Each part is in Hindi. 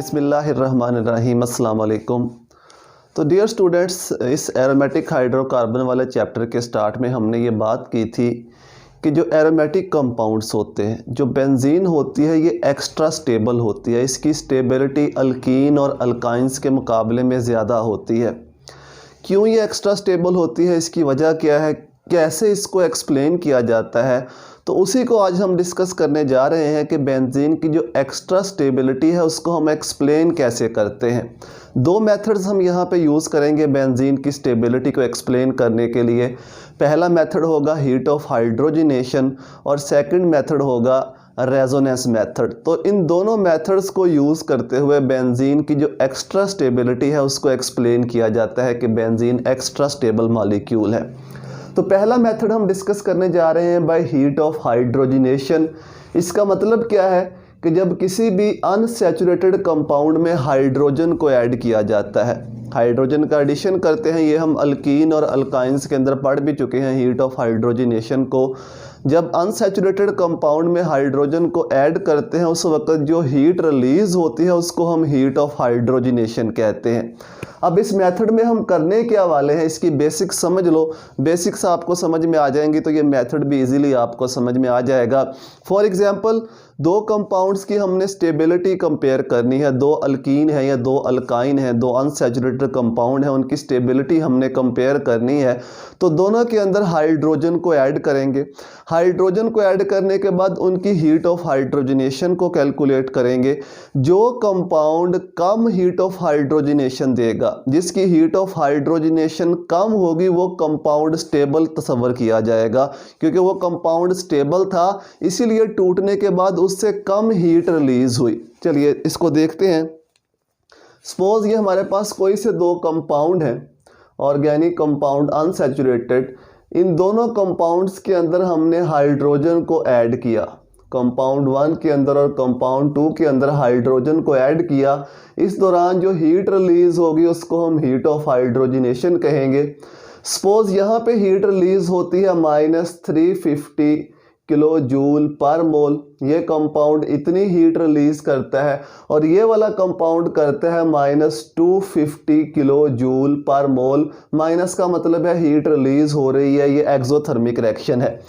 बिस्मिल्लाहिर्रहमानिर्रहीम अस्सलाम वालेकुम। तो डियर स्टूडेंट्स, इस एरोमेटिक हाइड्रोकार्बन वाले चैप्टर के स्टार्ट में हमने ये बात की थी कि जो एरोमेटिक कंपाउंड्स होते हैं, जो बेंजीन होती है, ये एक्स्ट्रा स्टेबल होती है। इसकी स्टेबिलिटी अल्कीन और अल्काइंस के मुकाबले में ज़्यादा होती है। क्यों ये एक्स्ट्रा स्टेबल होती है, इसकी वजह क्या है, कैसे इसको एक्सप्लेन किया जाता है, तो उसी को आज हम डिस्कस करने जा रहे हैं कि बेंजीन की जो एक्स्ट्रा स्टेबिलिटी है उसको हम एक्सप्लेन कैसे करते हैं। दो मेथड्स हम यहाँ पे यूज़ करेंगे बेंजीन की स्टेबिलिटी को एक्सप्लेन करने के लिए। पहला मेथड होगा हीट ऑफ हाइड्रोजनेशन और सेकंड मेथड होगा रेजोनेंस मेथड। तो इन दोनों मेथड्स को यूज़ करते हुए बेंजीन की जो एक्स्ट्रा स्टेबिलिटी है उसको एक्सप्लेन किया जाता है कि बेंजीन एक्स्ट्रा स्टेबल मॉलिक्यूल है। तो पहला मेथड हम डिस्कस करने जा रहे हैं बाय हीट ऑफ हाइड्रोजनेशन। इसका मतलब क्या है कि जब किसी भी अनसैचुरेटेड कंपाउंड में हाइड्रोजन को ऐड किया जाता है, हाइड्रोजन का एडिशन करते हैं। ये हम अल्कीन और अल्काइंस के अंदर पढ़ भी चुके हैं हीट ऑफ हाइड्रोजनेशन को। जब अनसैचुरेटेड कंपाउंड में हाइड्रोजन को ऐड करते हैं उस वक्त जो हीट रिलीज़ होती है उसको हम हीट ऑफ हाइड्रोजनेशन कहते हैं। अब इस मेथड में हम करने क्या वाले हैं, इसकी बेसिक्स समझ लो। बेसिक्स आपको समझ में आ जाएंगी तो ये मेथड भी इजीली आपको समझ में आ जाएगा। फॉर एग्जांपल, दो कंपाउंड्स की हमने स्टेबिलिटी कंपेयर करनी है। दो अल्कीन है या दो अल्काइन है, दो अनसैचुरेटेड कंपाउंड है, उनकी स्टेबिलिटी हमने कंपेयर करनी है। तो दोनों के अंदर हाइड्रोजन को ऐड करेंगे। हाइड्रोजन को ऐड करने के बाद उनकी हीट ऑफ हाइड्रोजनेशन को कैलकुलेट करेंगे। जो compound come heat of hydrogenation देगा, जिसकी हीट ऑफ हाइड्रोजनेशन कम होगी, वो कंपाउंड स्टेबल तस्वर किया जाएगा। क्योंकि वो कंपाउंड स्टेबल था इसीलिए टूटने के बाद उससे कम हीट रिलीज हुई। चलिए इसको देखते हैं। सपोज ये हमारे पास कोई से दो कंपाउंड हैं, ऑर्गेनिक कंपाउंड, अनसैचुरेटेड। इन दोनों कंपाउंड्स के अंदर हमने हाइड्रोजन को ऐड किया। कंपाउंड 1 के अंदर और कंपाउंड 2 के अंदर हाइड्रोजन को ऐड किया। इस दौरान जो हीट रिलीज होगी उसको हम हीट ऑफ हाइड्रोजनेशन कहेंगे। सपोज यहाँ पे हीट रिलीज होती है -350 किलो जूल पर मोल। ये कंपाउंड इतनी हीट रिलीज करता है और ये वाला कंपाउंड करता है -250 किलो जूल पर मोल। माइनस का मतलब है हीट रिलीज हो रही है, ये एक्सोथर्मिक रिएक्शन है।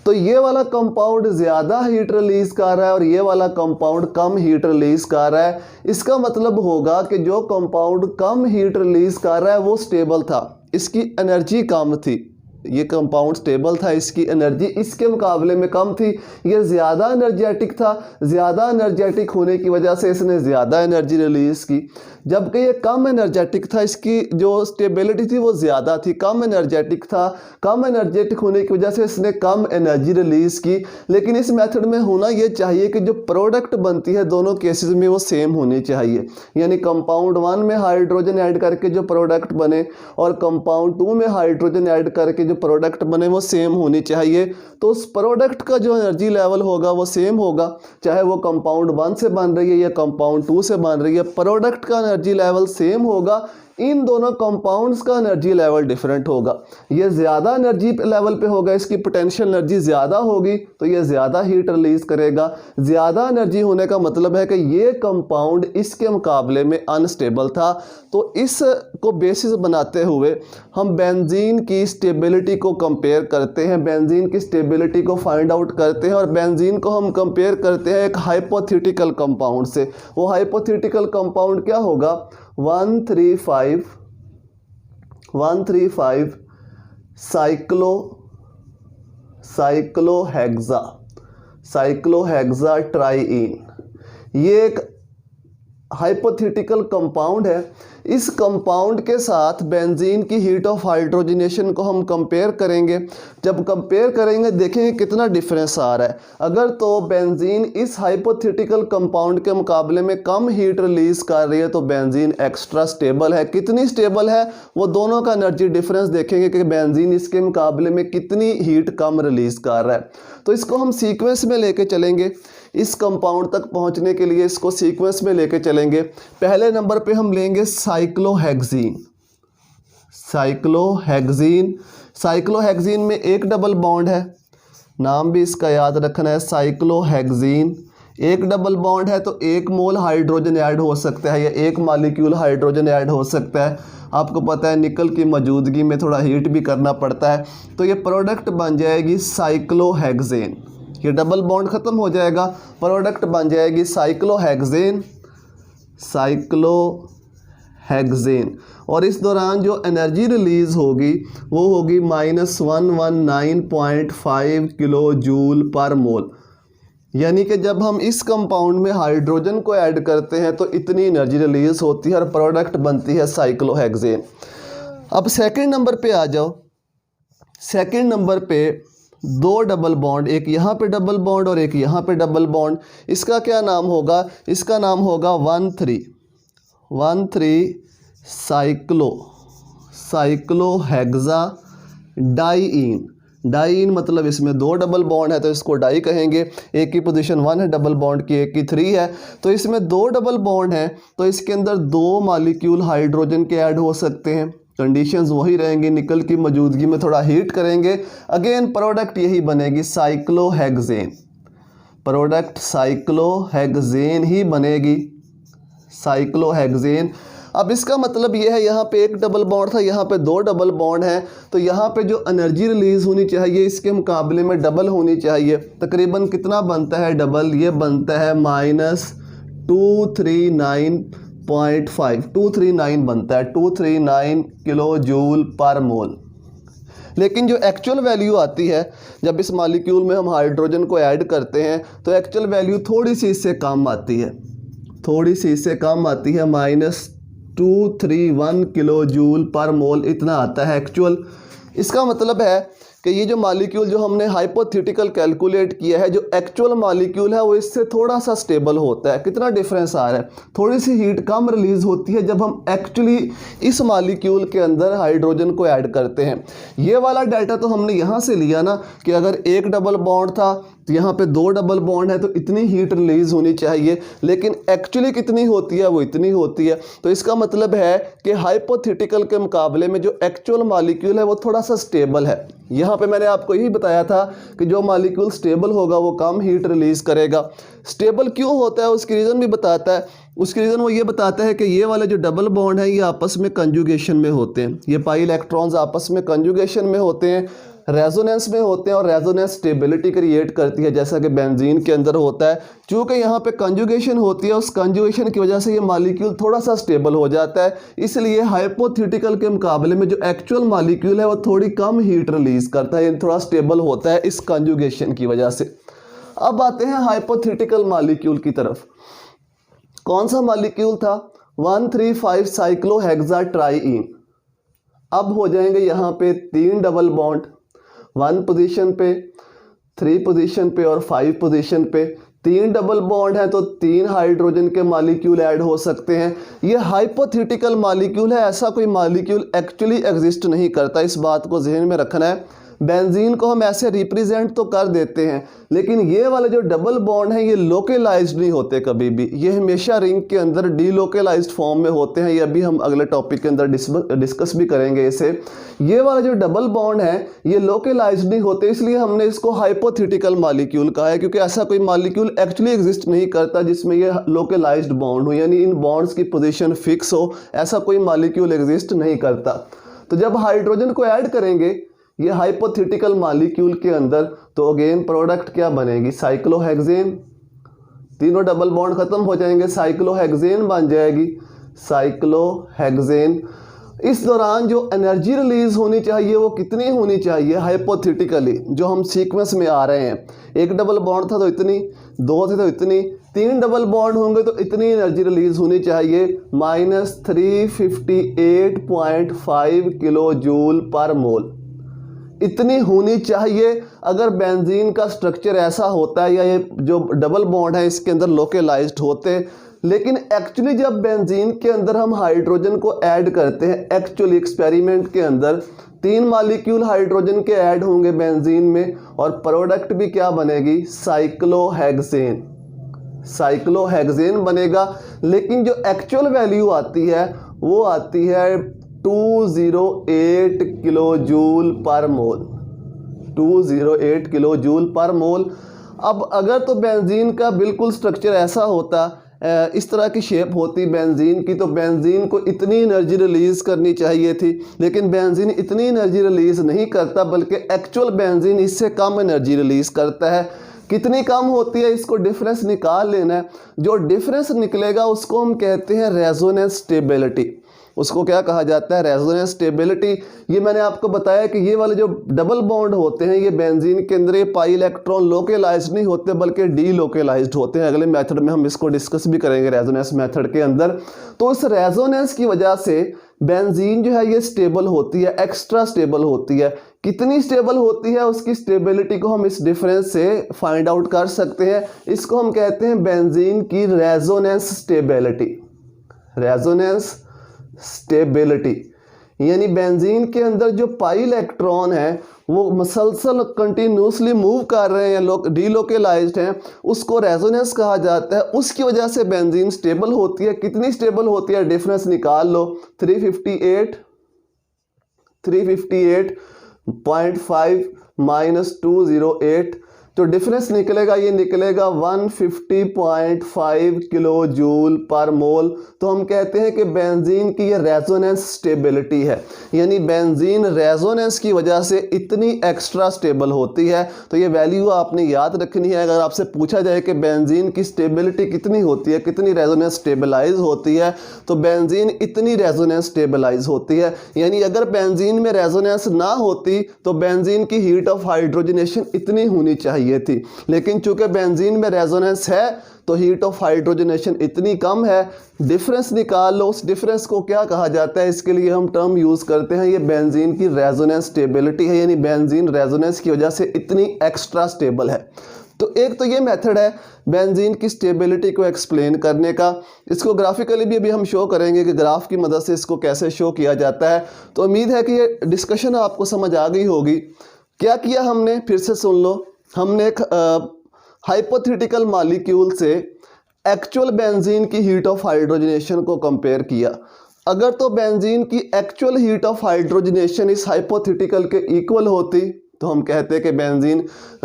तो ये वाला कंपाउंड ज़्यादा हीट रिलीज कर रहा है और ये वाला कंपाउंड कम हीट रिलीज कर रहा है। इसका मतलब होगा कि जो कंपाउंड कम हीट रिलीज कर रहा है वो स्टेबल था, इसकी एनर्जी कम थी। ये कंपाउंड स्टेबल था, इसकी एनर्जी इसके मुकाबले में कम थी। ये ज़्यादा एनर्जेटिक था, ज़्यादा एनर्जेटिक होने की वजह से इसने ज़्यादा एनर्जी रिलीज़ की। जबकि ये कम एनर्जेटिक था, इसकी जो स्टेबिलिटी थी वो ज़्यादा थी, कम एनर्जेटिक था। कम एनर्जेटिक होने की वजह से इसने कम एनर्जी रिलीज़ की। लेकिन इस मेथड में होना ये चाहिए कि जो प्रोडक्ट बनती है दोनों केसेस में वो सेम होनी चाहिए। यानी कंपाउंड 1 में हाइड्रोजन ऐड करके जो प्रोडक्ट बने और कंपाउंड 2 में हाइड्रोजन ऐड करके जो प्रोडक्ट बने वो सेम होनी चाहिए। तो उस प्रोडक्ट का जो एनर्जी लेवल होगा वो सेम होगा, चाहे वो कंपाउंड 1 से बन रही है या कंपाउंड 2 से बन रही है। प्रोडक्ट का एनर्जी लेवल सेम होगा। इन दोनों कंपाउंड्स का एनर्जी लेवल डिफरेंट होगा। ये ज़्यादा एनर्जी लेवल पे होगा, इसकी पोटेंशियल एनर्जी ज़्यादा होगी तो ये ज़्यादा हीट रिलीज़ करेगा। ज़्यादा एनर्जी होने का मतलब है कि ये कंपाउंड इसके मुकाबले में अनस्टेबल था। तो इस को बेसिस बनाते हुए हम बेंजीन की स्टेबिलिटी को कंपेयर करते हैं, बेंजीन की स्टेबिलिटी को फाइंड आउट करते हैं और बेंजीन को हम कंपेयर करते हैं एक हाइपोथेटिकल कंपाउंड से। वो हाइपोथेटिकल कंपाउंड क्या होगा? 135 साइक्लोहेक्सा ट्राइइन। ये एक हाइपोथेटिकल कंपाउंड है। इस कंपाउंड के साथ बेंजीन की हीट ऑफ हाइड्रोजनेशन को हम कंपेयर करेंगे। जब कंपेयर करेंगे देखेंगे कितना डिफरेंस आ रहा है। अगर तो बेंजीन इस हाइपोथेटिकल कंपाउंड के मुकाबले में कम हीट रिलीज कर रही है तो बेंजीन एक्स्ट्रा स्टेबल है। कितनी स्टेबल है वो दोनों का एनर्जी डिफरेंस देखेंगे कि बेंजीन इसके मुकाबले में कितनी हीट कम रिलीज कर रहा है। तो इसको हम सीक्वेंस में लेके चलेंगे। इस कंपाउंड तक पहुंचने के लिए इसको सीक्वेंस में लेके चलेंगे। पहले नंबर पे हम लेंगे साइक्लोहेक्सीन। साइक्लोहेक्सीन में एक डबल बॉन्ड है, नाम भी इसका याद रखना है, साइक्लोहेक्सीन। एक डबल बॉन्ड है तो 1 मोल हाइड्रोजन ऐड हो सकता है या 1 मॉलिक्यूल हाइड्रोजन ऐड हो सकता है। आपको पता है निकल की मौजूदगी में थोड़ा हीट भी करना पड़ता है, तो ये प्रोडक्ट बन जाएगी साइक्लोहेक्सेन। ये डबल बॉन्ड ख़त्म हो जाएगा, प्रोडक्ट बन जाएगी साइक्लोहेक्सेन, साइक्लोहेक्सेन। और इस दौरान जो एनर्जी रिलीज़ होगी वो होगी -119.5 किलो जूल पर मोल। यानी कि जब हम इस कंपाउंड में हाइड्रोजन को ऐड करते हैं तो इतनी एनर्जी रिलीज़ होती है और प्रोडक्ट बनती है साइक्लोहेक्सेन। अब सेकंड नंबर पे आ जाओ। सेकंड नंबर पे 2 डबल बॉन्ड, एक यहाँ पे डबल बॉन्ड और एक यहाँ पे डबल बॉन्ड। इसका क्या नाम होगा? इसका नाम होगा 1,3 साइक्लोहेक्सा डाइईन। डाइईन मतलब इसमें 2 डबल बॉन्ड है तो इसको डाई कहेंगे। एक की पोजीशन 1 है डबल बॉन्ड की, एक की 3 है, तो इसमें 2 डबल बॉन्ड है तो इसके अंदर 2 मॉलिक्यूल हाइड्रोजन के ऐड हो सकते हैं। कंडीशंस वही रहेंगी, निकल की मौजूदगी में थोड़ा हीट करेंगे, अगेन प्रोडक्ट यही बनेगी साइक्लोहेक्सेन। प्रोडक्ट साइक्लोहेक्सेन ही बनेगी, साइक्लोहेक्सेन। अब इसका मतलब ये है यहाँ पे 1 डबल बॉन्ड था, यहाँ पे 2 डबल बॉन्ड है, तो यहाँ पे जो एनर्जी रिलीज़ होनी चाहिए इसके मुकाबले में डबल होनी चाहिए। तकरीबन कितना बनता है डबल? ये बनता है -239.5, 239 बनता है, 239 किलो जूल पर मोल। लेकिन जो एक्चुअल वैल्यू आती है जब इस मॉलिक्यूल में हम हाइड्रोजन को ऐड करते हैं तो एक्चुअल वैल्यू थोड़ी सी इससे कम आती है, थोड़ी सी इससे कम आती है, -231 किलो जूल पर मोल इतना आता है एक्चुअल। इसका मतलब है कि ये जो मॉलिक्यूल जो हमने हाइपोथेटिकल कैलकुलेट किया है, जो एक्चुअल मॉलिक्यूल है वो इससे थोड़ा सा स्टेबल होता है। कितना डिफरेंस आ रहा है? थोड़ी सी हीट कम रिलीज़ होती है जब हम एक्चुअली इस मॉलिक्यूल के अंदर हाइड्रोजन को ऐड करते हैं। ये वाला डाटा तो हमने यहाँ से लिया ना कि अगर 1 डबल बॉन्ड था तो यहाँ पे 2 डबल बॉन्ड है तो इतनी हीट रिलीज़ होनी चाहिए, लेकिन एक्चुअली कितनी होती है? वो इतनी होती है। तो इसका मतलब है कि हाइपोथेटिकल के मुकाबले में जो एक्चुअल मॉलिक्यूल है वो थोड़ा सा स्टेबल है। यहाँ पे मैंने आपको यही बताया था कि जो मॉलिक्यूल स्टेबल होगा वो कम हीट रिलीज़ करेगा। स्टेबल क्यों होता है उसकी रीज़न भी बताता है। उसकी रीज़न वो ये बताता है कि ये वाले जो डबल बॉन्ड है ये आपस में कंजुगेशन में होते हैं, ये पाई इलेक्ट्रॉन्स आपस में कंजुगेशन में होते हैं, रेजोनेंस में होते हैं, और रेजोनेंस स्टेबिलिटी क्रिएट करती है जैसा कि बेंजीन के अंदर होता है। चूँकि यहाँ पे कंजुगेशन होती है, उस कंजुगेशन की वजह से ये मॉलिक्यूल थोड़ा सा स्टेबल हो जाता है, इसलिए हाइपोथेटिकल के मुकाबले में जो एक्चुअल मॉलिक्यूल है वो थोड़ी कम हीट रिलीज़ करता है, थोड़ा स्टेबल होता है इस कंजुगेशन की वजह से। अब आते हैं हाइपोथेटिकल मॉलिक्यूल की तरफ। कौन सा मॉलिक्यूल था? 1,3,5 साइक्लोहेक्सा ट्राइईन। अब हो जाएंगे यहाँ पे 3 डबल बॉन्ड, 1 पोजीशन पे, 3 पोजीशन पे और 5 पोजीशन पे। 3 डबल बॉन्ड है तो 3 हाइड्रोजन के मॉलिक्यूल ऐड हो सकते हैं। ये हाइपोथेटिकल मॉलिक्यूल है, ऐसा कोई मॉलिक्यूल एक्चुअली एग्जिस्ट नहीं करता, इस बात को जहन में रखना है। बेंजीन को हम ऐसे रिप्रेजेंट तो कर देते हैं, लेकिन ये वाले जो डबल बॉन्ड हैं ये लोकलाइज्ड नहीं होते कभी भी, ये हमेशा रिंग के अंदर डीलोकलाइज्ड फॉर्म में होते हैं। ये अभी हम अगले टॉपिक के अंदर डिस्कस भी करेंगे इसे। ये वाला जो डबल बॉन्ड है ये लोकलाइज्ड नहीं होते, इसलिए हमने इसको हाइपोथेटिकल मॉलिक्यूल कहा है, क्योंकि ऐसा कोई मॉलिक्यूल एक्चुअली एग्जिस्ट नहीं करता जिसमें ये लोकलाइज्ड बॉन्ड हो, यानी इन बॉन्ड्स की पोजीशन फिक्स हो, ऐसा कोई मॉलिक्यूल एग्जिस्ट नहीं करता। तो जब हाइड्रोजन को ऐड करेंगे ये हाइपोथेटिकल मॉलिक्यूल के अंदर तो अगेन प्रोडक्ट क्या बनेगी? साइक्लोहेक्सेन। तीनों डबल बॉन्ड खत्म हो जाएंगे, साइक्लोहेक्सेन बन जाएगी, साइक्लोहेक्सेन। इस दौरान जो एनर्जी रिलीज होनी चाहिए वो कितनी होनी चाहिए? हाइपोथेटिकली जो हम सीक्वेंस में आ रहे हैं, 1 डबल बॉन्ड था तो इतनी, 2 थे तो इतनी, 3 डबल बॉन्ड होंगे तो इतनी एनर्जी रिलीज होनी चाहिए, -358.5 किलो जूल पर मोल। इतनी होनी चाहिए। अगर बेंजीन का स्ट्रक्चर ऐसा होता है या ये जो डबल बॉन्ड है इसके अंदर लोकलाइज्ड होते, लेकिन एक्चुअली जब बेंजीन के अंदर हम हाइड्रोजन को ऐड करते हैं, एक्चुअली एक्सपेरिमेंट के अंदर 3 मॉलिक्यूल हाइड्रोजन के ऐड होंगे बेंजीन में और प्रोडक्ट भी क्या बनेगी? साइक्लोहेक्सेन। साइक्लोहेक्सेन बनेगा। लेकिन जो एक्चुअल वैल्यू आती है वो आती है 208 किलो जूल पर मोल, 208 किलो जूल पर मोल। अब अगर तो बेंजीन का बिल्कुल स्ट्रक्चर ऐसा होता, इस तरह की शेप होती बेंजीन की, तो बेंजीन को इतनी एनर्जी रिलीज़ करनी चाहिए थी, लेकिन बेंजीन इतनी एनर्जी रिलीज़ नहीं करता, बल्कि एक्चुअल बेंजीन इससे कम एनर्जी रिलीज़ करता है। कितनी कम होती है, इसको डिफरेंस निकाल लेना है। जो डिफरेंस निकलेगा उसको हम कहते हैं रेजोनेंस स्टेबिलिटी। उसको क्या कहा जाता है? Resonance stability. ये मैंने आपको बताया कि ये वाले जो डबल बॉन्ड होते हैं ये बेंजीन के अंदर ये पाई इलेक्ट्रॉन लोकलाइज्ड नहीं होते बल्कि डी लोकलाइज्ड होते हैं। अगले मेथड में हम इसको डिस्कस भी करेंगे रेजोनेंस मेथड के अंदर। तो इस रेजोनेंस की वजह से बेंजीन जो है ये स्टेबल होती है, एक्स्ट्रा स्टेबल होती है। कितनी स्टेबल होती है उसकी स्टेबिलिटी को हम इस डिफरेंस से फाइंड आउट कर सकते हैं। इसको हम कहते हैं बेंजीन की रेजोनेंस स्टेबिलिटी। रेजोनेंस स्टेबिलिटी यानी बेंजीन के अंदर जो पाई इलेक्ट्रॉन है वो मसलसल कंटिन्यूसली मूव कर रहे हैं, डीलोकलाइज्ड हैं, उसको रेजोनेंस कहा जाता है। उसकी वजह से बेंजीन स्टेबल होती है। कितनी स्टेबल होती है डिफरेंस निकाल लो, 358.5 माइनस 208, तो डिफरेंस निकलेगा, ये निकलेगा 150.5 किलो जूल पर मोल। तो हम कहते हैं कि बेंजीन की ये रेजोनेंस स्टेबिलिटी है, यानी बेंजीन रेजोनेंस की वजह से इतनी एक्स्ट्रा स्टेबल होती है। तो ये वैल्यू आपने याद रखनी है। अगर आपसे पूछा जाए कि बेंजीन की स्टेबिलिटी कितनी होती है, कितनी रेजोनेंस स्टेबलाइज होती है, तो बेंजीन इतनी रेजोनेंस स्टेबलाइज होती है। यानी अगर बेंजीन में रेजोनेंस ना होती तो बेंजीन की हीट ऑफ हाइड्रोजनेशन इतनी होनी चाहिए थी, लेकिन चूंकि बेंजीन में रेजोनेंस है तो हीट ऑफ हाइड्रोजनेशन इतनी कम है। डिफरेंस निकाल लो, उस डिफरेंस को क्या कहा जाता है, इसके लिए हम टर्म यूज करते हैं, ये बेंजीन की रेजोनेंस स्टेबिलिटी है, यानी बेंजीन रेजोनेंस की वजह से इतनी एक्स्ट्रा स्टेबल है। तो एक तो ये मेथड है बेंजीन की स्टेबिलिटी को एक्सप्लेन करने का। इसको ग्राफिकली भी अभी हम शो करेंगे कि ग्राफ की मदद से इसको कैसे शो किया जाता है। तो उम्मीद है कि ये डिस्कशन आपको समझ आ गई होगी। क्या किया हमने, फिर से सुन लो। हमने एक हाइपोथेटिकल मॉलिक्यूल से एक्चुअल बेंजीन की हीट ऑफ हाइड्रोजनेशन को कंपेयर किया। अगर तो बेंजीन की एक्चुअल हीट ऑफ हाइड्रोजनेशन इस हाइपोथेटिकल के इक्वल होती तो हम कहते हैं कि बेंजीन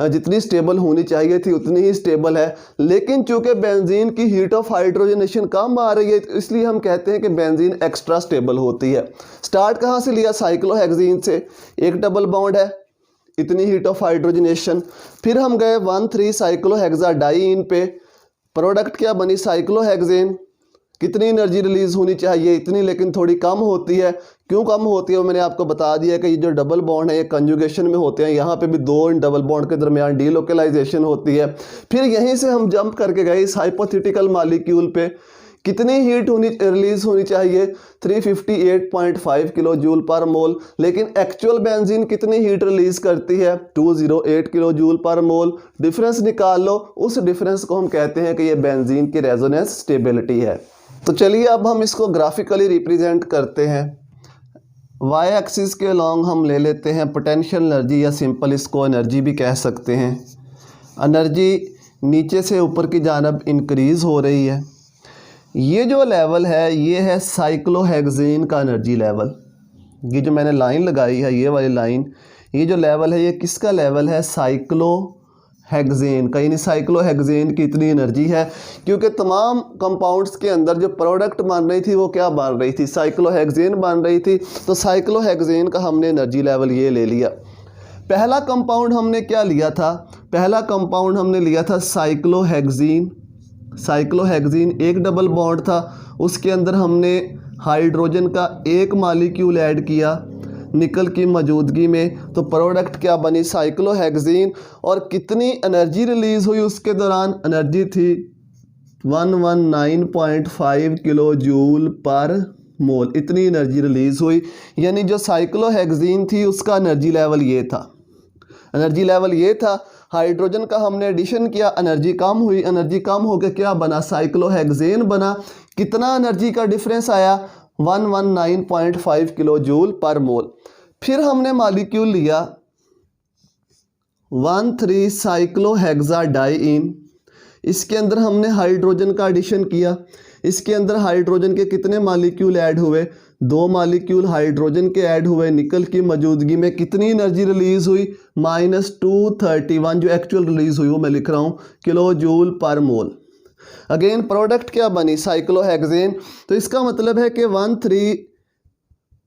जितनी स्टेबल होनी चाहिए थी उतनी ही स्टेबल है, लेकिन चूंकि बेंजीन की हीट ऑफ हाइड्रोजनेशन कम आ रही है इसलिए हम कहते हैं कि बेंजीन एक्स्ट्रा स्टेबल होती है। स्टार्ट कहाँ से लिया? साइक्लोहेक्सीन से। एक डबल बॉन्ड है, इतनी हीट ऑफ हाइड्रोजनेशन। फिर हम गए 1,3 साइक्लोहेक्साडाइईन पे, प्रोडक्ट क्या बनी? साइक्लोहेक्सेन। कितनी एनर्जी रिलीज होनी चाहिए? इतनी, लेकिन थोड़ी कम होती है। क्यों कम होती है वो मैंने आपको बता दिया कि ये जो डबल बॉन्ड है ये कंजुगेशन में होते हैं, यहाँ पे भी दो डबल बॉन्ड के दरमियान डीलोकलाइजेशन होती है। फिर यहीं से हम जंप करके गए इस हाइपोथेटिकल मॉलिक्यूल पे। कितनी हीट रिलीज होनी चाहिए? 358.5 किलो जूल पर मोल, लेकिन एक्चुअल बेंजीन कितनी हीट रिलीज करती है? 208 किलो जूल पर मोल। डिफरेंस निकाल लो, उस डिफरेंस को हम कहते हैं कि ये बेंजीन की रेजोनेंस स्टेबिलिटी है। तो चलिए अब हम इसको ग्राफिकली रिप्रेजेंट करते हैं। वाई एक्सिस के अलॉन्ग हम ले लेते हैं पोटेंशियल एनर्जी, या सिंपल इसको एनर्जी भी कह सकते हैं। एनर्जी नीचे से ऊपर की जानब इंक्रीज़ हो रही है। ये जो लेवल है ये है साइक्लोहेक्सेन का एनर्जी लेवल। ये जो मैंने लाइन लगाई है, ये वाली लाइन, ये जो लेवल है ये किसका लेवल है? साइक्लोहेक्सेन का। यानी साइक्लोहेक्सेन की इतनी एनर्जी है, क्योंकि तमाम कंपाउंड्स के अंदर जो प्रोडक्ट बन रही थी वो क्या बन रही थी? साइक्लोहेक्सेन बन रही थी। तो साइक्लोहेक्सेन का हमने एनर्जी लेवल ये ले लिया। पहला कंपाउंड हमने क्या लिया था? पहला कंपाउंड हमने लिया था साइक्लोहेक्सीन। साइक्लोहेक्सीन एक डबल बॉन्ड था, उसके अंदर हमने हाइड्रोजन का एक मॉलिक्यूल ऐड किया निकल की मौजूदगी में, तो प्रोडक्ट क्या बनी? साइक्लोहेक्सीन। और कितनी एनर्जी रिलीज हुई उसके दौरान? एनर्जी थी 119.5 किलो जूल पर मोल। इतनी एनर्जी रिलीज हुई। यानी जो साइक्लोहेक्सीन थी उसका एनर्जी लेवल ये था। एनर्जी लेवल ये था। हाइड्रोजन का हमने एडिशन किया, एनर्जी कम हुई, एनर्जी कम होकर क्या बना? साइक्लोहेक्सेन बना। कितना एनर्जी का डिफरेंस आया? 119.5 किलो जूल पर मोल। फिर हमने मॉलिक्यूल लिया 1,3 साइक्लोहेक्साडाइईन। इसके अंदर हमने हाइड्रोजन का एडिशन किया। इसके अंदर हाइड्रोजन के कितने मॉलिक्यूल ऐड हुए? 2 मॉलिक्यूल हाइड्रोजन के ऐड हुए, निकल की मौजूदगी में कितनी एनर्जी रिलीज हुई? -231 जो एक्चुअल रिलीज हुई वो मैं लिख रहा हूँ किलो जूल पर मोल। अगेन प्रोडक्ट क्या बनी? साइक्लोहेक्सेन। तो इसका मतलब है कि 13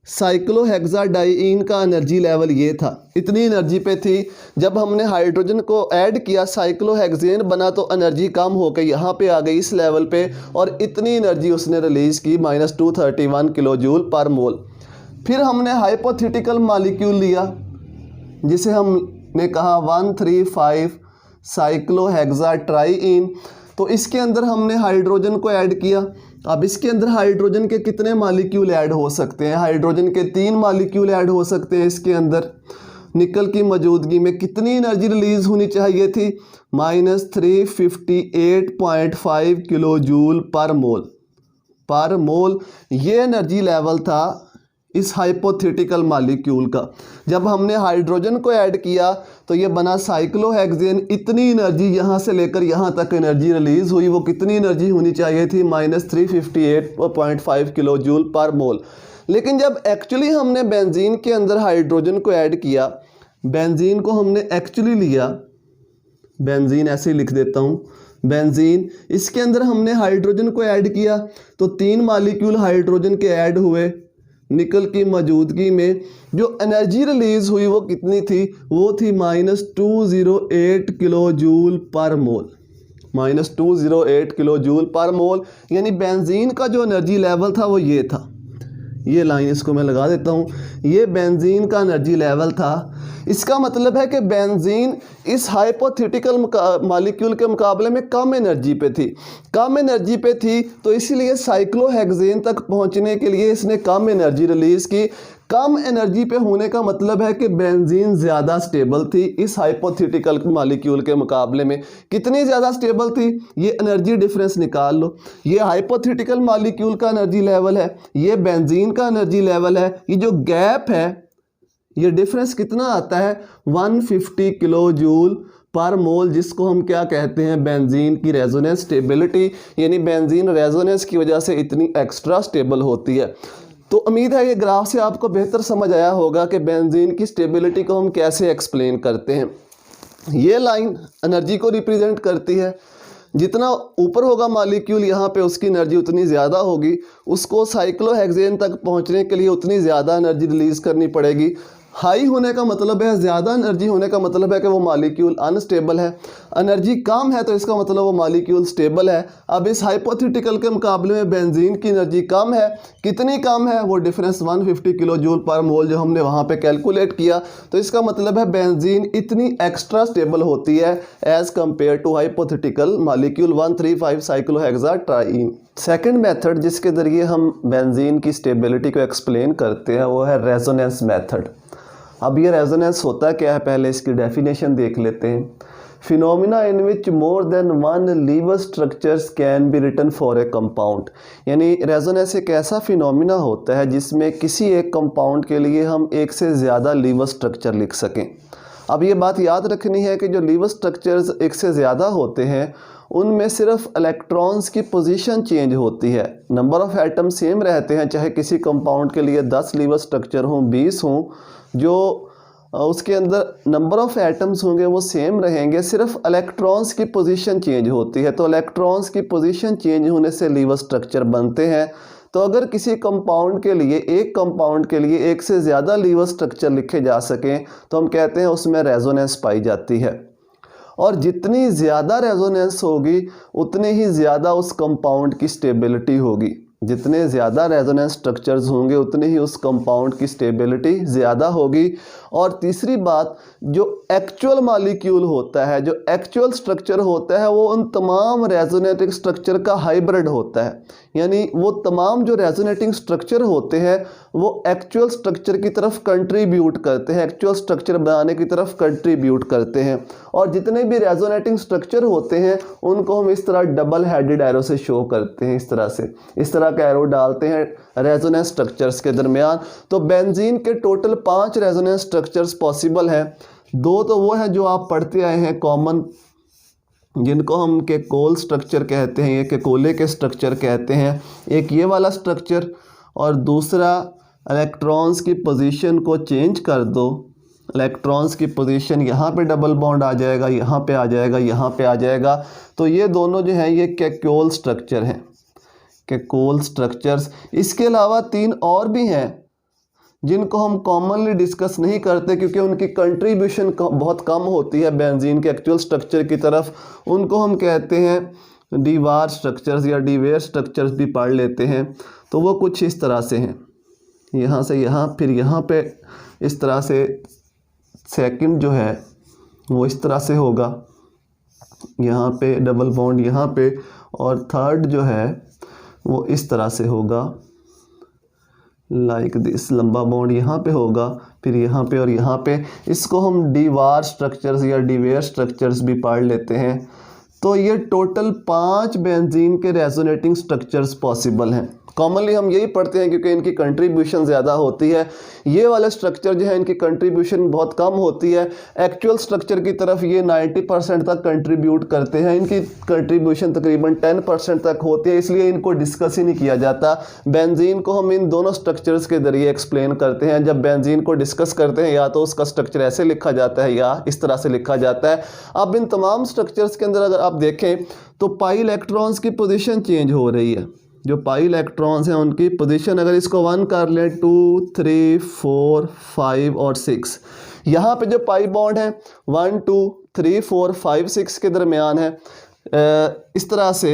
साइक्लोहेक्साडाइईन का एनर्जी लेवल ये था, इतनी एनर्जी पे थी। जब हमने हाइड्रोजन को ऐड किया, साइक्लोहेक्सेन बना, तो एनर्जी कम हो गई, यहाँ पे आ गई इस लेवल पे, और इतनी एनर्जी उसने रिलीज की -231 किलो जूल पर मोल। फिर हमने हाइपोथेटिकल मॉलिक्यूल लिया जिसे हमने कहा 135 साइक्लोहेक्साट्राइईन। तो इसके अंदर हमने हाइड्रोजन को ऐड किया। अब इसके अंदर हाइड्रोजन के कितने मॉलिक्यूल ऐड हो सकते हैं? हाइड्रोजन के 3 मॉलिक्यूल ऐड हो सकते हैं इसके अंदर। निकल की मौजूदगी में कितनी एनर्जी रिलीज होनी चाहिए थी? -358.5 किलो जूल पर मोल। ये एनर्जी लेवल था इस हाइपोथेटिकल मॉलिक्यूल का। जब हमने हाइड्रोजन को ऐड किया तो ये बना साइक्लोहेक्सेन। इतनी एनर्जी यहाँ से लेकर यहाँ तक एनर्जी रिलीज हुई, वो कितनी एनर्जी होनी चाहिए थी? -358.5 किलो जूल पर मोल। लेकिन जब एक्चुअली हमने बेंजीन के अंदर हाइड्रोजन को ऐड किया, बेंजीन को हमने एक्चुअली लिया, बेंजीन ऐसे ही लिख देता हूँ, बेंजीन, इसके अंदर हमने हाइड्रोजन को ऐड किया तो 3 मॉलिक्यूल हाइड्रोजन के ऐड हुए। निकल की मौजूदगी में जो एनर्जी रिलीज हुई वो कितनी थी? वो थी -208 किलो जूल पर मोल। -208 किलो जूल पर मोल, यानी बेंजीन का जो एनर्जी लेवल था वो ये था। ये लाइन इसको मैं लगा देता हूँ, ये बेंजीन का एनर्जी लेवल था। इसका मतलब है कि बेंजीन इस हाइपोथेटिकल मॉलिक्यूल के मुकाबले में कम एनर्जी पे थी। कम एनर्जी पे थी तो इसीलिए साइक्लोहेक्सेन तक पहुंचने के लिए इसने कम एनर्जी रिलीज़ की। कम एनर्जी पे होने का मतलब है कि बेंजीन ज़्यादा स्टेबल थी इस हाइपोथेटिकल मॉलिक्यूल के मुकाबले में। कितनी ज़्यादा स्टेबल थी? ये एनर्जी डिफरेंस निकाल लो। ये हाइपोथेटिकल मॉलिक्यूल का एनर्जी लेवल है, ये बेंजीन का एनर्जी लेवल है। ये जो गैप है, ये डिफरेंस कितना आता है? 150 किलो जूल पर मोल, जिसको हम क्या कहते हैं? बेंजीन की रेजोनेंस स्टेबिलिटी। यानी बेंजीन रेजोनेंस की वजह से इतनी एक्स्ट्रा स्टेबल होती है। तो उम्मीद है ये ग्राफ से आपको बेहतर समझ आया होगा कि बेंजीन की स्टेबिलिटी को हम कैसे एक्सप्लेन करते हैं। ये लाइन एनर्जी को रिप्रेजेंट करती है। जितना ऊपर होगा मॉलिक्यूल यहाँ पे उसकी एनर्जी उतनी ज़्यादा होगी, उसको साइक्लोहेक्सेन तक पहुँचने के लिए उतनी ज़्यादा एनर्जी रिलीज़ करनी पड़ेगी। हाई होने का मतलब है, ज़्यादा एनर्जी होने का मतलब है कि वो मॉलिक्यूल अनस्टेबल है। एनर्जी कम है तो इसका मतलब वो मॉलिक्यूल स्टेबल है। अब इस हाइपोथेटिकल के मुकाबले में बेंजीन की एनर्जी कम है। कितनी कम है? वो डिफरेंस 150 किलो जूल पर मोल जो हमने वहाँ पे कैलकुलेट किया। तो इसका मतलब है बेंजीन इतनी एक्स्ट्रा स्टेबल होती है as compared to hypothetical molecule 135 cyclohexatriene. Second method जिसके ज़रिए हम बेंजीन की स्टेबिलिटी को एक्सप्लेन करते हैं वो है रेजोनेंस मेथड। अब ये रेजोनेंस होता क्या है, पहले इसकी डेफिनेशन देख लेते हैं। Phenomena in which more than one lever structures can be written for a compound. यानी रेजोनेंस एक ऐसा फिनोमिना होता है जिसमें किसी एक कंपाउंड के लिए हम एक से ज़्यादा लीवर स्ट्रक्चर लिख सकें। अब ये बात याद रखनी है कि जो लीवर स्ट्रक्चर्स एक से ज़्यादा होते हैं उनमें सिर्फ इलेक्ट्रॉन्स की पोजीशन चेंज होती है, नंबर ऑफ़ एटम सेम रहते हैं। चाहे किसी कंपाउंड के लिए 10 लीवर स्ट्रक्चर हों, 20 हों, जो उसके अंदर नंबर ऑफ़ एटम्स होंगे वो सेम रहेंगे, सिर्फ इलेक्ट्रॉन्स की पोजीशन चेंज होती है। तो इलेक्ट्रॉन्स की पोजीशन चेंज होने से लीवर स्ट्रक्चर बनते हैं। तो अगर किसी कंपाउंड के लिए, एक कंपाउंड के लिए एक से ज़्यादा लीवर स्ट्रक्चर लिखे जा सकें तो हम कहते हैं उसमें रेजोनेंस पाई जाती है। और जितनी ज़्यादा रेजोनेंस होगी उतनी ही ज़्यादा उस कंपाउंड की स्टेबिलिटी होगी। जितने ज़्यादा रेजोनेंस स्ट्रक्चर्स होंगे उतनी ही उस कंपाउंड की स्टेबिलिटी ज़्यादा होगी। और तीसरी बात, जो एक्चुअल मॉलिक्यूल होता है, जो एक्चुअल स्ट्रक्चर होता है, वो उन तमाम रेजोनेटिंग स्ट्रक्चर का हाइब्रिड होता है। यानी वो तमाम जो रेजोनेटिंग स्ट्रक्चर होते हैं वो एक्चुअल स्ट्रक्चर की तरफ कंट्रीब्यूट करते हैं, एक्चुअल स्ट्रक्चर बनाने की तरफ कंट्रीब्यूट करते हैं। और जितने भी रेजोनेटिंग स्ट्रक्चर होते हैं उनको हम इस तरह डबल हेडेड एरो से शो करते हैं। इस तरह का एरो डालते हैं रेजोनेंस स्ट्रक्चर्स के दरमियान। तो बेंजीन के टोटल 5 रेजोनेंस स्ट्रक्चर्स पॉसिबल हैं। 2 तो वो हैं जो आप पढ़ते आए हैं कॉमन, जिनको हम केकोल स्ट्रक्चर कहते हैं, ये केकोले के स्ट्रक्चर कहते हैं। एक ये वाला स्ट्रक्चर और दूसरा इलेक्ट्रॉन्स की पोजीशन को चेंज कर दो, इलेक्ट्रॉन्स की पोजीशन यहाँ पे डबल बॉन्ड आ जाएगा, यहाँ पे आ जाएगा, यहाँ पे आ जाएगा। तो ये दोनों जो हैं ये कैकोल स्ट्रक्चर हैं, कैकोल स्ट्रक्चर्स। इसके अलावा 3 और भी हैं जिनको हम कॉमनली डिस्कस नहीं करते क्योंकि उनकी कंट्रीब्यूशन बहुत कम होती है बेंजीन के एक्चुअल स्ट्रक्चर की तरफ। उनको हम कहते हैं डीवार स्ट्रक्चर्स या डीवेयर स्ट्रक्चर्स भी पढ़ लेते हैं। तो वो कुछ इस तरह से हैं, यहाँ से यहाँ, फिर यहाँ पे इस तरह से सेकंड जो है वो इस तरह से होगा, यहाँ पे डबल बॉन्ड यहाँ पे, और थर्ड जो है वो इस तरह से होगा लाइक दिस, लंबा बॉन्ड यहाँ पे होगा, फिर यहाँ पे और यहाँ पे। इसको हम डीवार स्ट्रक्चर्स या डीवेयर स्ट्रक्चर्स भी पढ़ लेते हैं। तो ये टोटल 5 बेंजीन के रेजोनेटिंग स्ट्रक्चर्स पॉसिबल हैं। कॉमनली हम यही पढ़ते हैं क्योंकि इनकी कंट्रीब्यूशन ज़्यादा होती है। ये वाले स्ट्रक्चर जो है इनकी कंट्रीब्यूशन बहुत कम होती है। एक्चुअल स्ट्रक्चर की तरफ ये 90% तक कंट्रीब्यूट करते हैं, इनकी कंट्रीब्यूशन तकरीबन 10% तक होती है, इसलिए इनको डिस्कस ही नहीं किया जाता। बेंजीन को हम इन दोनों स्ट्रक्चर्स के ज़रिए एक्सप्लेन करते हैं। जब बेंजीन को डिस्कस करते हैं या तो उसका स्ट्रक्चर ऐसे लिखा जाता है या इस तरह से लिखा जाता है। अब इन तमाम स्ट्रक्चर्स के अंदर अगर आप देखें तो पाई इलेक्ट्रॉन्स की पोजीशन चेंज हो रही है। जो पाई इलेक्ट्रॉन्स हैं उनकी पोजीशन अगर इसको 1 कर लें, 2, 3, 4, 5 और 6, यहाँ पे जो पाई बॉन्ड है 1, 2, 3, 4, 5, 6 के दरमियान है। इस तरह से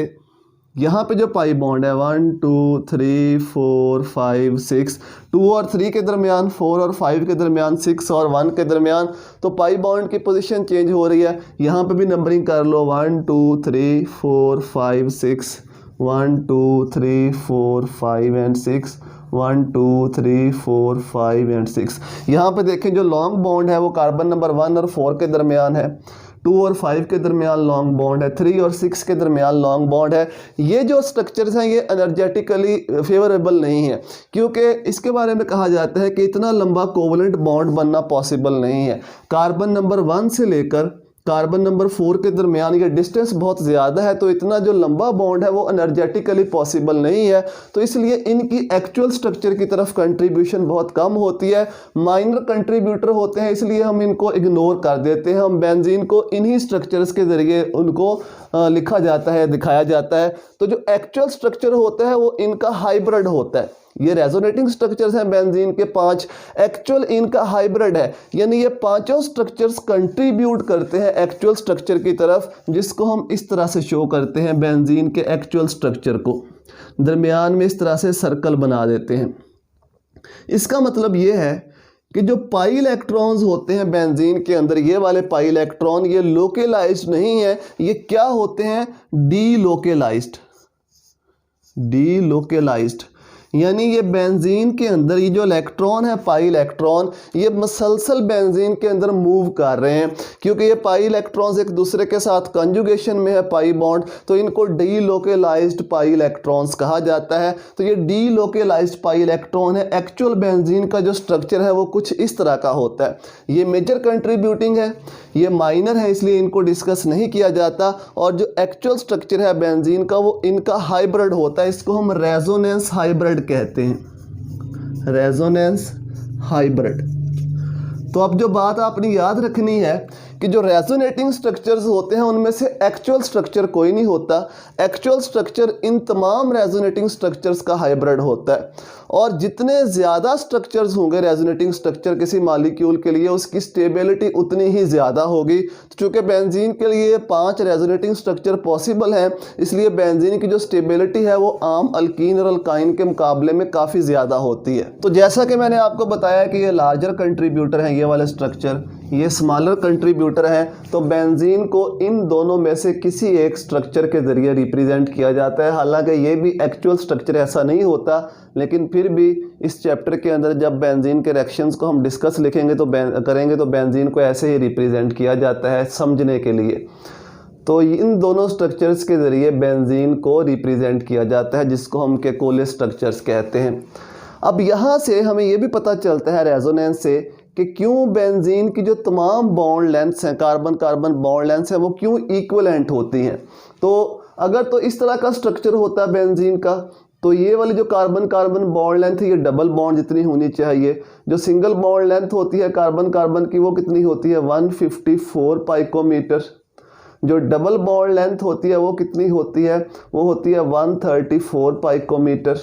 यहाँ पे जो पाई बॉन्ड है 1, 2, 3, 4, 5, 6, 2 और 3 के दरमियान, 4 और 5 के दरमियान, 6 और 1 के दरमियान, तो पाई बॉन्ड की पोजीशन चेंज हो रही है। यहाँ पे भी नंबरिंग कर लो 1, 2, 3, 4, 5, 6, 1, 2, 3, 4, 5 एंड 6, 1, 2, 3, 4, 5 एंड 6। यहाँ पे देखें जो लॉन्ग बॉन्ड है वो कार्बन नंबर 1 और 4 के दरमियान है, 2 और 5 के दरमियान लॉन्ग बॉन्ड है, 3 और 6 के दरमियान लॉन्ग बॉन्ड है। ये जो स्ट्रक्चर्स हैं ये एनर्जेटिकली फेवरेबल नहीं है क्योंकि इसके बारे में कहा जाता है कि इतना लंबा कोवलेंट बॉन्ड बनना पॉसिबल नहीं है। कार्बन नंबर 1 से लेकर कार्बन नंबर 4 के दरमियान ये डिस्टेंस बहुत ज़्यादा है, तो इतना जो लंबा बॉन्ड है वो एनर्जेटिकली पॉसिबल नहीं है। तो इसलिए इनकी एक्चुअल स्ट्रक्चर की तरफ कंट्रीब्यूशन बहुत कम होती है, माइनर कंट्रीब्यूटर होते हैं, इसलिए हम इनको इग्नोर कर देते हैं। हम बेंजीन को इन्हीं स्ट्रक्चर्स के ज़रिए उनको लिखा जाता है, दिखाया जाता है। तो जो एक्चुअल स्ट्रक्चर होता है वो इनका हाइब्रिड होता है। ये रेजोनेटिंग स्ट्रक्चर्स हैं बेंजीन के 5, एक्चुअल इनका हाइब्रिड है, यानी ये पांचों स्ट्रक्चर्स कंट्रीब्यूट करते हैं एक्चुअल स्ट्रक्चर की तरफ, जिसको हम इस तरह से शो करते हैं। बेंजीन के एक्चुअल स्ट्रक्चर को दरमियान में इस तरह से सर्कल बना देते हैं। इसका मतलब ये है कि जो पाई इलेक्ट्रॉन्स होते हैं बेंजीन के अंदर, ये वाले पाई इलेक्ट्रॉन ये लोकेलाइज्ड नहीं है, ये क्या होते हैं, डीलोकेलाइज्ड। डीलोकेलाइज्ड यानी ये बेंजीन के अंदर ये जो इलेक्ट्रॉन है पाई इलेक्ट्रॉन, ये मसलसल बेंजीन के अंदर मूव कर रहे हैं क्योंकि ये पाई इलेक्ट्रॉन्स एक दूसरे के साथ कंजुगेशन में है पाई बॉन्ड, तो इनको डीलोकेलाइज्ड पाई इलेक्ट्रॉन्स कहा जाता है। तो ये डीलोकेलाइज्ड पाई इलेक्ट्रॉन है। एक्चुअल बेंजीन का जो स्ट्रक्चर है वो कुछ इस तरह का होता है। ये मेजर कंट्रीब्यूटिंग है, ये माइनर है, इसलिए इनको डिस्कस नहीं किया जाता। और जो एक्चुअल स्ट्रक्चर है बेंजीन का वो इनका हाइब्रिड होता है, इसको हम रेजोनेंस हाइब्रिड कहते हैं, रेजोनेंस हाइब्रिड। तो अब जो बात आपने याद रखनी है कि जो रेजोनेटिंग स्ट्रक्चर्स होते हैं उनमें से एक्चुअल स्ट्रक्चर कोई नहीं होता। एक्चुअल स्ट्रक्चर इन तमाम रेजोनेटिंग स्ट्रक्चर्स का हाइब्रिड होता है। और जितने ज़्यादा स्ट्रक्चर्स होंगे रेजोनेटिंग स्ट्रक्चर किसी मॉलिक्यूल के लिए, उसकी स्टेबिलिटी उतनी ही ज़्यादा होगी। तो चूँकि बेंजीन के लिए 5 रेजोनेटिंग स्ट्रक्चर पॉसिबल हैं, इसलिए बेंजीन की जो स्टेबिलिटी है वो आम अल्कीन और अल्काइन के मुकाबले में काफ़ी ज़्यादा होती है। तो जैसा कि मैंने आपको बताया कि ये लार्जर कंट्रीब्यूटर हैं ये वाले स्ट्रक्चर, ये स्मॉलर कंट्रीब्यूटर हैं, तो बेंजीन को इन दोनों में से किसी एक स्ट्रक्चर के ज़रिए रिप्रेजेंट किया जाता है। हालांकि ये भी एक्चुअल स्ट्रक्चर ऐसा नहीं होता, लेकिन फिर भी इस चैप्टर के अंदर जब बेंजीन के रिएक्शंस को हम डिस्कस लिखेंगे तो बेंजीन को ऐसे ही रिप्रेजेंट किया जाता है समझने के लिए। तो इन दोनों स्ट्रक्चर्स के ज़रिए बेंजीन को रिप्रेजेंट किया जाता है, जिसको हम कैकोले स्ट्रक्चर्स कहते हैं। अब यहाँ से हमें ये भी पता चलता है रेजोनेंस से कि क्यों बेंजीन की जो तमाम बॉन्ड लेंथ्स हैं, कार्बन कार्बन बॉन्ड लेंथ्स हैं, वो क्यों इक्विवेलेंट होती हैं। तो अगर तो इस तरह का स्ट्रक्चर होता है बेंजीन का तो ये वाली जो कार्बन कार्बन बॉन्ड लेंथ है ये डबल बॉन्ड जितनी होनी चाहिए। जो सिंगल बॉन्ड लेंथ होती है कार्बन कार्बन की वो कितनी होती है 154 पाइकोमीटर। जो डबल बॉन्ड लेंथ होती है वो कितनी होती है, वो होती है 134 पाइकोमीटर।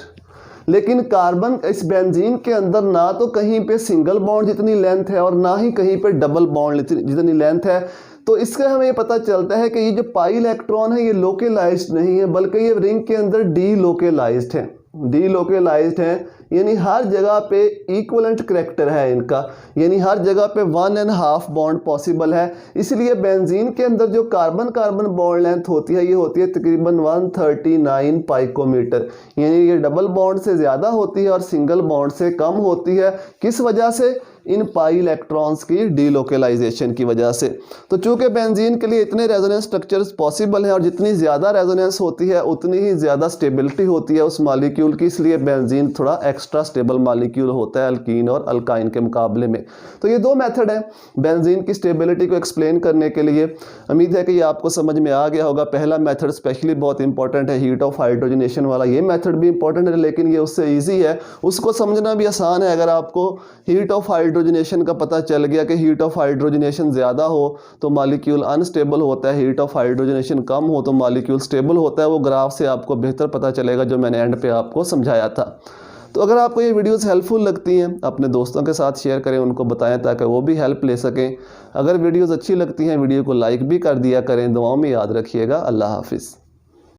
लेकिन कार्बन इस बेंजीन के अंदर ना तो कहीं पे सिंगल बॉन्ड जितनी लेंथ है और ना ही कहीं पे डबल बॉन्ड जितनी लेंथ है। तो इससे हमें ये पता चलता है कि ये जो पाई इलेक्ट्रॉन है ये लोकेलाइज्ड नहीं है, बल्कि ये रिंग के अंदर डी लोकेलाइज्ड है। डी लोकेलाइज्ड है यानी हर जगह पे इक्वलेंट करैक्टर है इनका, यानी हर जगह पे 1.5 बॉन्ड पॉसिबल है। इसलिए बेंजीन के अंदर जो कार्बन कार्बन बॉन्ड लेंथ होती है ये होती है तकरीबन 139 पाइकोमीटर, यानी ये डबल बॉन्ड से ज़्यादा होती है और सिंगल बॉन्ड से कम होती है। किस वजह से? इन पाई इलेक्ट्रॉन्स की डीलोकेलाइजेशन की वजह से। तो चूंकि बेंजीन के लिए इतने रेजोनेंस स्ट्रक्चर्स पॉसिबल हैं और जितनी ज़्यादा रेजोनेंस होती है उतनी ही ज़्यादा स्टेबिलिटी होती है उस मॉलिक्यूल की, इसलिए बेंजीन थोड़ा एक्स्ट्रा स्टेबल मॉलिक्यूल होता है अल्कीन और अल्काइन के मुकाबले में। तो ये दो मेथड हैं बेंजीन की स्टेबिलिटी को एक्सप्लेन करने के लिए। उम्मीद है कि ये आपको समझ में आ गया होगा। पहला मेथड स्पेशली बहुत इंपॉर्टेंट है, हीट ऑफ हाइड्रोजनेशन वाला। ये मेथड भी इंपॉर्टेंट है लेकिन ये उससे ईजी है, उसको समझना भी आसान है। अगर आपको हीट ऑफ हाइड्रोजनेशन का पता चल गया कि हीट ऑफ हाइड्रोजनेशन ज़्यादा हो तो मॉलिक्यूल अनस्टेबल होता है, हीट ऑफ हाइड्रोजनेशन कम हो तो मॉलिक्यूल स्टेबल होता है, वो ग्राफ से आपको बेहतर पता चलेगा जो मैंने एंड पे आपको समझाया था। तो अगर आपको ये वीडियोस हेल्पफुल लगती हैं अपने दोस्तों के साथ शेयर करें, उनको बताएं ताकि वो भी हेल्प ले सकें। अगर वीडियोस अच्छी लगती हैं वीडियो को लाइक भी कर दिया करें। दुआओं में याद रखिएगा। अल्लाह हाफिज़।